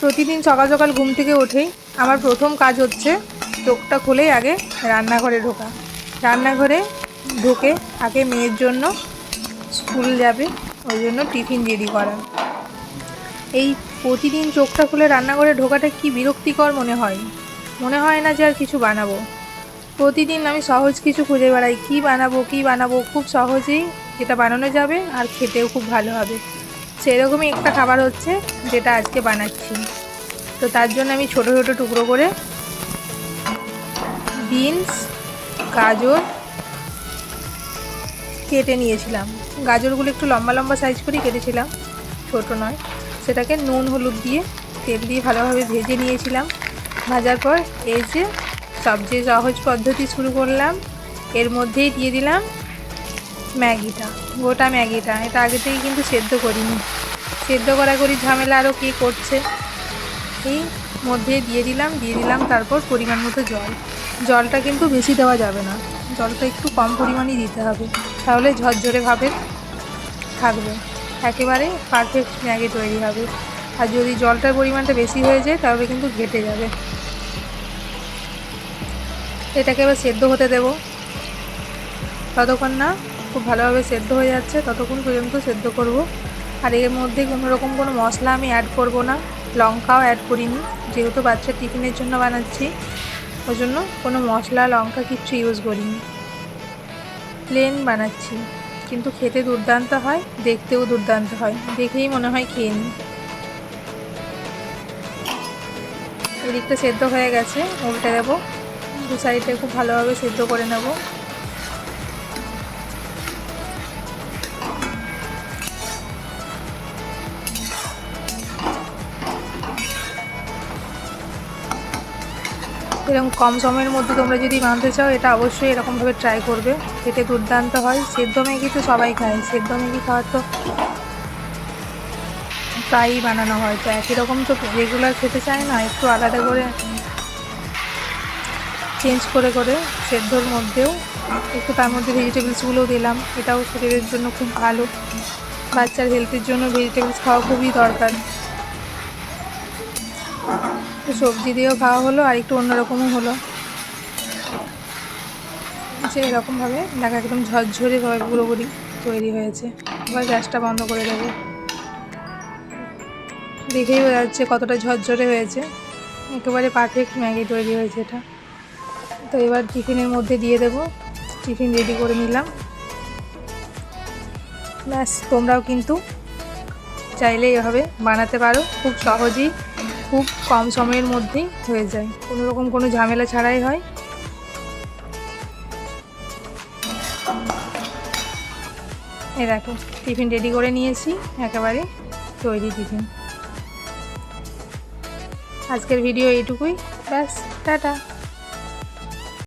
প্রতিদিন সকাল সকাল ঘুম থেকে উঠেই আমার প্রথম কাজ হচ্ছে চোখটা খুলেই আগে রান্নাঘরে ঢোকা। রান্নাঘরে ঢুকে আগে মেয়ের জন্য স্কুল যাবে ওই জন্য টিফিন রেডি করা। এই প্রতিদিন চোখটা খুলে রান্নাঘরে ঢোকাটা কি বিরক্তিকর মনে হয় না যে আর কিছু বানাবো। প্রতিদিন আমি সহজ কিছু খুঁজে বেড়াই, কী বানাবো খুব সহজেই যেটা বানানো যাবে আর খেতেও খুব ভালো হবে। সেরকমই একটা খাবার হচ্ছে যেটা আজকে বানাচ্ছি। তো তার জন্য আমি ছোট ছোট টুকরো করে বিনস গাজর কেটে নিয়েছিলাম। গাজরগুলো একটু লম্বা লম্বা সাইজ করে কেটেছিলাম, ছোট নয়। সেটাকে নুন হলুদ দিয়ে তেল দিয়ে ভালোভাবে ভেজে নিয়েছিলাম। ভাজার পর এই যে সবচেয়ে সহজ পদ্ধতি শুরু করলাম, এর মধ্যেই দিয়ে দিলাম গোটা ম্যাগিটা। এটা আগে থেকে কিন্তু সেদ্ধ করিনি, সেদ্ধ করি ঝামেলা আরও কে করছে। এই মধ্যে দিয়ে দিলাম তারপর পরিমাণ মতো জলটা কিন্তু বেশি দেওয়া যাবে না, জলটা একটু কম পরিমাণই দিতে হবে, তাহলে ঝরঝরে ভাবে থাকবে, একেবারে পারফেক্ট ম্যাগি তৈরি হবে। আর যদি জলটার পরিমাণটা বেশি হয়ে যায় তাহলে কিন্তু ঘেটে যাবে। এটাকে এবার সেদ্ধ হতে দেব, ততক্ষণ না খুব ভালোভাবে সেদ্ধ হয়ে যাচ্ছে ততক্ষণ পর্যন্ত সেদ্ধ করব। আর এর মধ্যে কোনো মশলা আমি অ্যাড করব না, লঙ্কাও অ্যাড করিনি, যেহেতু বাচ্চার টিফিনের জন্য বানাচ্ছি ওই জন্য কোনো মশলা লঙ্কা কিচ্ছু ইউজ করিনি, প্লেন বানাচ্ছি। কিন্তু খেতে দুর্দান্ত হয়, দেখতেও দুর্দান্ত হয়, দেখেই মনে হয় খেয়ে নিই। এদিকটা সেদ্ধ হয়ে গেছে, উল্টে দেবো, দু সাইডে খুব ভালোভাবে সেদ্ধ করে নেব। এরকম কম সময়ের মধ্যে তোমরা যদি বানাতে চাও এটা অবশ্যই এরকমভাবে ট্রাই করবে, খেতে দুর্দান্ত হয়। সেদ্ধ ম্যাগি তো সবাই খায়, সেদ্ধ ম্যাগি খাওয়ার তো প্রায়ই বানানো হয়, তো একই রকম তো রেগুলার খেতে চায় না, একটু আলাদা করে চেঞ্জ করে সেদ্ধর মধ্যেও একটু তার মধ্যে ভেজিটেবলসগুলোও দিলাম। এটাও শরীরের জন্য খুব ভালো, বাচ্চার হেলথের জন্য ভেজিটেবলস খাওয়া খুবই দরকার। সবজি দিয়েও খাওয়া হলো আর একটু অন্যরকমও হলো, যে এরকমভাবে দেখা একদম ঝরঝরেভাবে পুরোপুরি তৈরি হয়েছে। এবার গ্যাসটা বন্ধ করে দেবো, দেখেই বোঝা যাচ্ছে কতটা ঝরঝরে হয়েছে, একেবারে পারফেক্ট ম্যাগি তৈরি হয়েছে এটা। তো এবার টিফিনের মধ্যে দিয়ে দেবো, টিফিন রেডি করে নিলাম। ব্যাস, তোমরাও কিন্তু চাইলে এভাবে বানাতে পারো, খুব সহজেই খুব কম সময়ের মধ্যেই হয়ে যায়, কোনো ঝামেলা ছাড়াই হয়। এ দেখো টিফিন রেডি করে নিয়েছি, একেবারে তৈরি টিফিন। আজকের ভিডিও এইটুকুই, ব্যাস, টাটা।